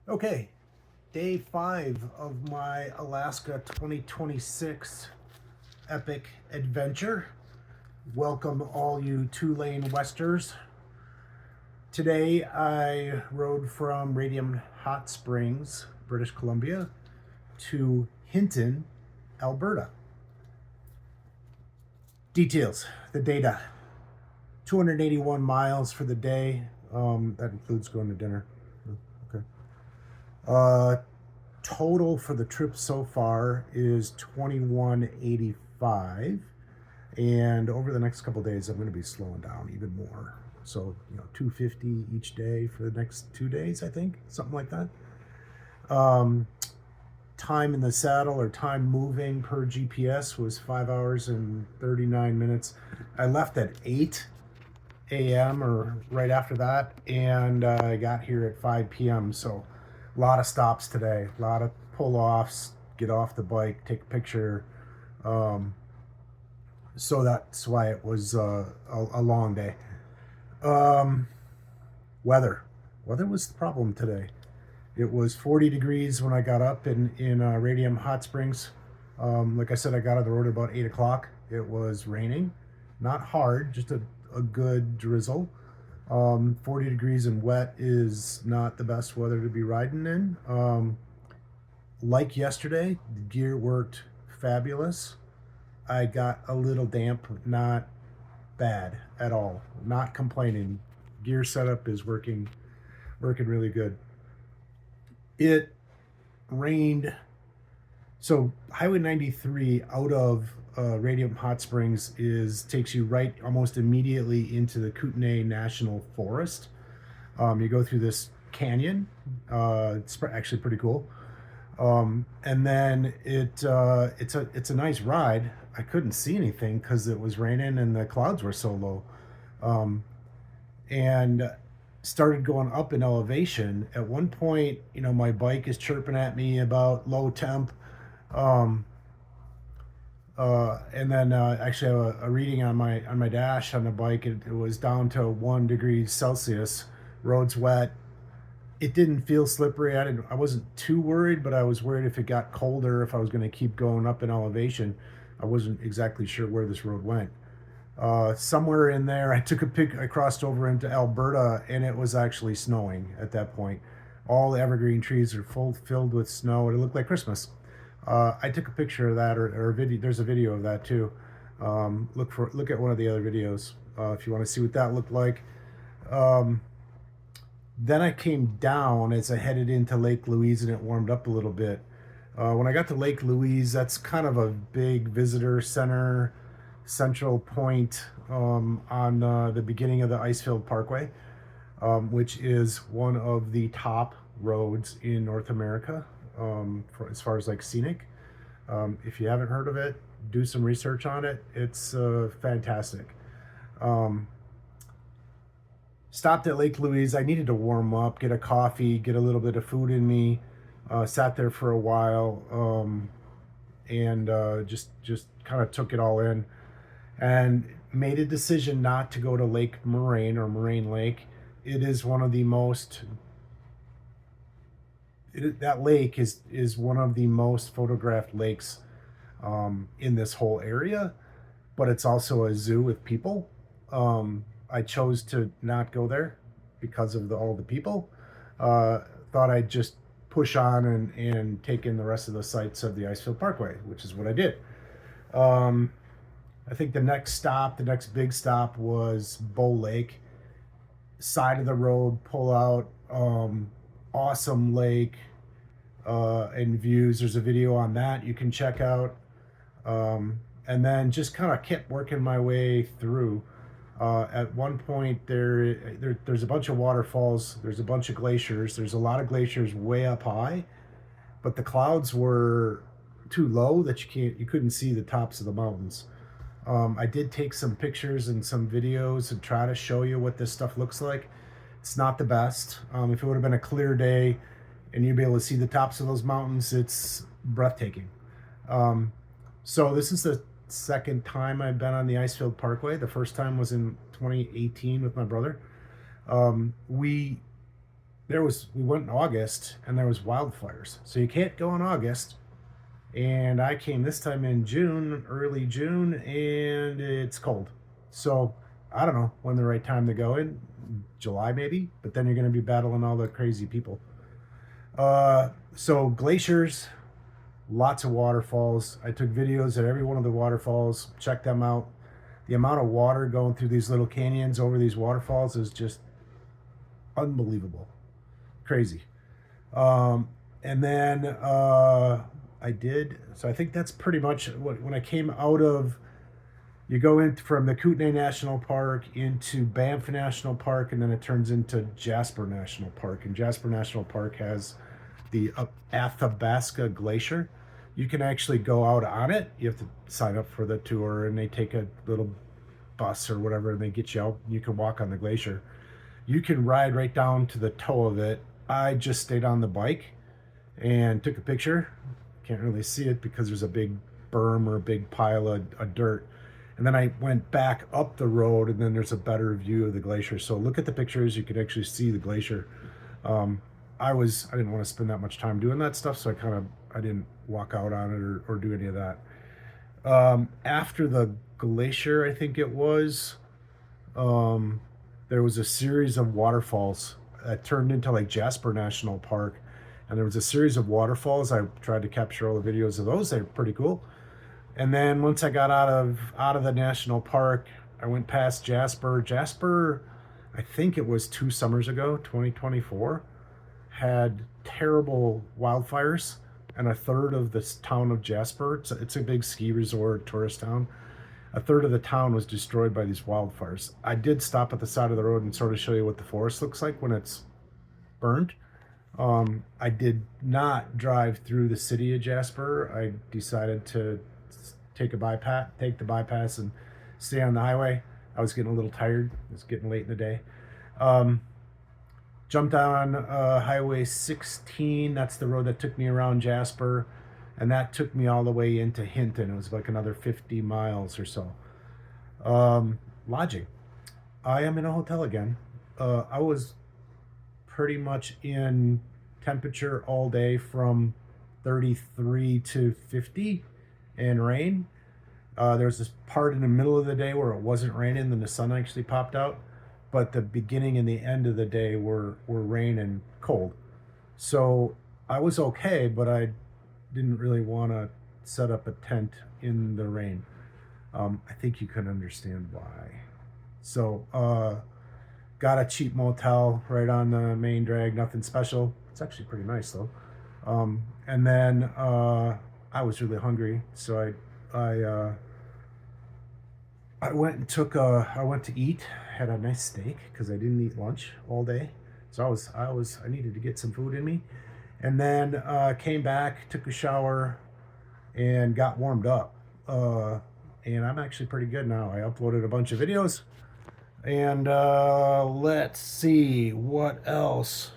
Okay, day 5 of my Alaska 2026 epic adventure. Welcome, all you two-lane westers. Today I rode from Radium Hot Springs, British Columbia, to Hinton, Alberta. Details, the data: 281 miles for the day. That includes going to dinner. Okay. Uh, Total for the trip so far is 2185, and over the next couple of days I'm going to be slowing down even more. So 250 each day for the next 2 days, I think, something like that. um, Time in the saddle, or time moving per GPS, was 5 hours and 39 minutes. I left at 8 a.m. or right after that, and I got here at 5 p.m. So a lot of stops today, a lot of pull offs, get off the bike, take a picture. Um, so that's why it was a long day. Um, weather. Weather was the problem today. It was 40 degrees when I got up in Radium Hot Springs. Like I said, I got on the road at about 8 o'clock. It was raining, not hard, just a good drizzle. 40 degrees and wet is not the best weather to be riding in. Like yesterday, the gear worked fabulous. I got a little damp, not bad at all. Not complaining. Gear setup is working really good. It rained. So Highway 93 out of Radium Hot Springs is takes you right almost immediately into the Kootenay National Forest. You go through this canyon. It's actually pretty cool. And then it's a nice ride. I couldn't see anything because it was raining and the clouds were so low. Um, and started going up in elevation. At one point, my bike is chirping at me about low temp. Um, and then actually, I have a reading on my dash on the bike. It was down to 1 degree Celsius. Road's wet. It didn't feel slippery. I wasn't too worried, but I was worried if it got colder, if I was going to keep going up in elevation. I wasn't exactly sure where this road went. Somewhere in there, I crossed over into Alberta, and it was actually snowing at that point. All the evergreen trees are filled with snow. It looked like Christmas. I took a picture of that, or a video. There's a video of that too. Look at one of the other videos if you want to see what that looked like. Um, then I came down as I headed into Lake Louise, and it warmed up a little bit. When I got to Lake Louise, that's kind of a big visitor center, central point on the beginning of the Icefield Parkway, which is one of the top roads in North America, as far as like scenic. If you haven't heard of it, do some research on it. It's fantastic. Um, Stopped at Lake Louise. I needed to warm up, get a coffee, get a little bit of food in me. Sat there for a while, and just kind of took it all in, and made a decision not to go to Lake Moraine, or Moraine Lake. It is one of the most that lake is one of the most photographed lakes in this whole area, but it's also a zoo with people. I chose to not go there because of all the people. Uh, Thought I'd just push on and take in the rest of the sights of the Icefield Parkway, which is what I did. Um, I think the next big stop was Bow Lake. Side of the road, pull out, awesome lake and views. There's a video on that you can check out. And then just kind of kept working my way through. At one point, there's a bunch of waterfalls. There's a bunch of glaciers. There's a lot of glaciers way up high, but the clouds were too low that you couldn't see the tops of the mountains. I did take some pictures and some videos and try to show you what this stuff looks like. It's not the best. If it would have been a clear day and you'd be able to see the tops of those mountains, it's breathtaking. Um, so this is the second time I've been on the Icefield Parkway. The first time was in 2018 with my brother. We we went in August and there was wildfires. So you can't go in August. And I came this time in June, early June, and it's cold. So I don't know when the right time to go in, July maybe, but then you're going to be battling all the crazy people. So glaciers, lots of waterfalls. I took videos at every one of the waterfalls, checked them out. The amount of water going through these little canyons over these waterfalls is just unbelievable, crazy. And then I did, so I think that's pretty much what, when I came out of, you go in from the Kootenay National Park into Banff National Park, and then it turns into Jasper National Park. And Jasper National Park has the Athabasca Glacier. You can actually go out on it. You have to sign up for the tour, and they take a little bus or whatever, and they get you out. You can walk on the glacier. You can ride right down to the toe of it. I just stayed on the bike and took a picture. Can't really see it because there's a big berm or a big pile of dirt. And then I went back up the road, and then there's a better view of the glacier. So look at the pictures. You can actually see the glacier. I didn't want to spend that much time doing that stuff, so I didn't walk out on it or do any of that. After the glacier, I think it was, there was a series of waterfalls that turned into like Jasper National Park. And there was a series of waterfalls. I tried to capture all the videos of those. They were pretty cool. And then once I got out of the national park, I went past Jasper. Jasper, I think it was 2 summers ago, 2024, had terrible wildfires, and a third of this town of Jasper, it's a big ski resort, tourist town, a third of the town was destroyed by these wildfires. I did stop at the side of the road and sort of show you what the forest looks like when it's burned. I did not drive through the city of Jasper. I decided to take the bypass and stay on the highway. I was getting a little tired. It was getting late in the day. Jumped on Highway 16. That's the road that took me around Jasper, and that took me all the way into Hinton. It was like another 50 miles or so. Lodging. I am in a hotel again. I was pretty much in temperature all day from 33 to 50 and rain. There was this part in the middle of the day where it wasn't raining, then the sun actually popped out. But the beginning and the end of the day were rain and cold. So I was okay, but I didn't really want to set up a tent in the rain. I think you can understand why. So got a cheap motel right on the main drag, nothing special. It's actually pretty nice though. And then I was really hungry, so I went to eat, had a nice steak because I didn't eat lunch all day. So I needed to get some food in me. And then came back, took a shower, and got warmed up. And I'm actually pretty good now. I uploaded a bunch of videos. And let's see what else.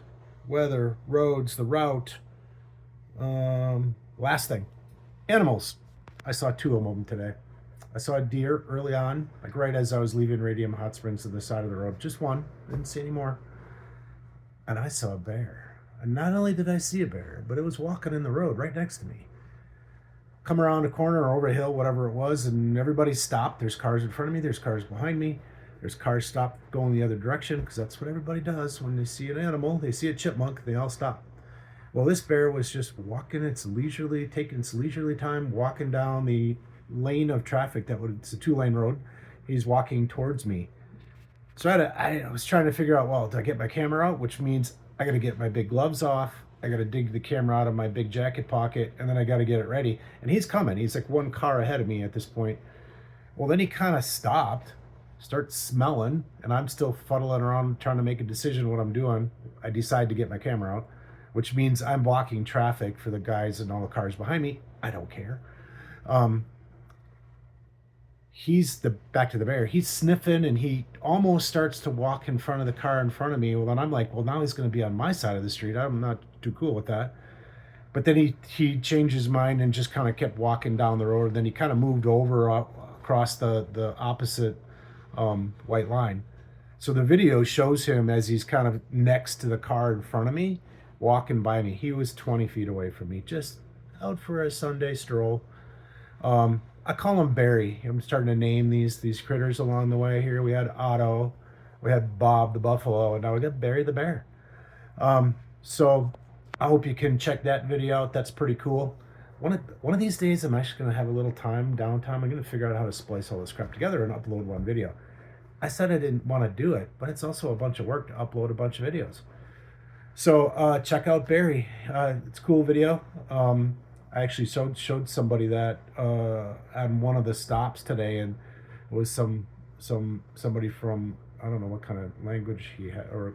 Weather, roads, the route. Last thing, animals. I saw 2 of them today. I saw a deer early on, like right as I was leaving Radium Hot Springs to the side of the road. Just one, didn't see any more. And I saw a bear. And not only did I see a bear, but it was walking in the road right next to me. Come around a corner or over a hill, whatever it was, and everybody stopped. There's cars in front of me, there's cars behind me. There's cars stopped going the other direction, because that's what everybody does when they see an animal. They see a chipmunk, they all stop. Well, this bear was just taking its leisurely time, walking down the lane of traffic it's a 2-lane road. He's walking towards me. So I was trying to figure out, well, do I get my camera out? Which means I got to get my big gloves off. I got to dig the camera out of my big jacket pocket, and then I got to get it ready. And he's coming. He's like 1 car ahead of me at this point. Well, then he kind of stopped, starts smelling, and I'm still fuddling around trying to make a decision what I'm doing. I decide to get my camera out, which means I'm blocking traffic for the guys and all the cars behind me. I don't care. Back to the bear. He's sniffing, and he almost starts to walk in front of the car in front of me. Well, then I'm like, well, now he's going to be on my side of the street. I'm not too cool with that. But then he changed his mind and just kind of kept walking down the road. Then he kind of moved over across the opposite white line. So the video shows him as he's kind of next to the car in front of me, walking by me. He was 20 feet away from me, just out for a Sunday stroll. I call him Barry. I'm starting to name these critters along the way here. We had Otto, we had Bob the buffalo, and now we got Barry the bear. So I hope you can check that video out. That's pretty cool. One of these days, I'm actually going to have a little downtime. I'm going to figure out how to splice all this crap together and upload one video. I said I didn't want to do it, but it's also a bunch of work to upload a bunch of videos. So check out Barry. It's a cool video. I actually showed somebody that on one of the stops today, and it was somebody from, I don't know what kind of language he had, or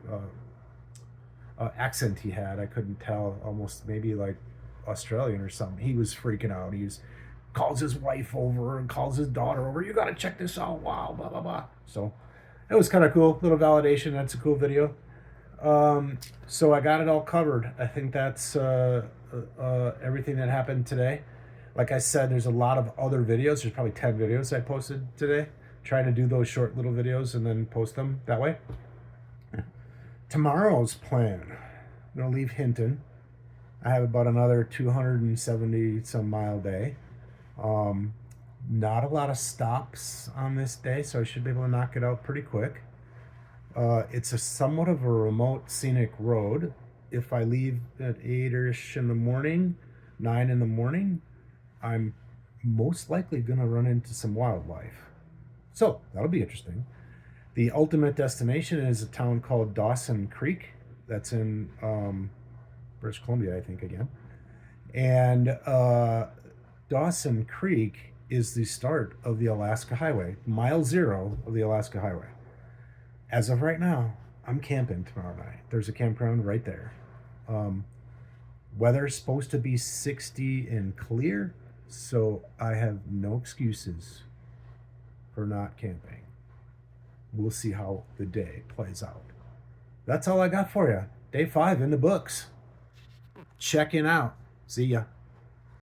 accent he had. I couldn't tell. Almost maybe like Australian or something. He was freaking out. Calls his wife over and calls his daughter over. You got to check this out. Wow, blah blah blah. So it was kind of cool. Little validation. That's a cool video. So I got it all covered. I think that's everything that happened today. Like I said, there's a lot of other videos. There's probably 10 videos I posted today. Trying to do those short little videos and then post them that way. Tomorrow's plan, I'm going to leave Hinton. I have about another 270 some mile day. Not a lot of stops on this day, so I should be able to knock it out pretty quick. It's a somewhat of a remote scenic road. If I leave at 8-ish in the morning, 9 in the morning, I'm most likely going to run into some wildlife. So that'll be interesting. The ultimate destination is a town called Dawson Creek. That's in British Columbia, I think, again. And Dawson Creek is the start of the Alaska Highway, mile 0 of the Alaska Highway. As of right now, I'm camping tomorrow night. There's a campground right there. Weather's supposed to be 60 and clear, so I have no excuses for not camping. We'll see how the day plays out. That's all I got for you. Day 5 in the books. Checking out. See ya.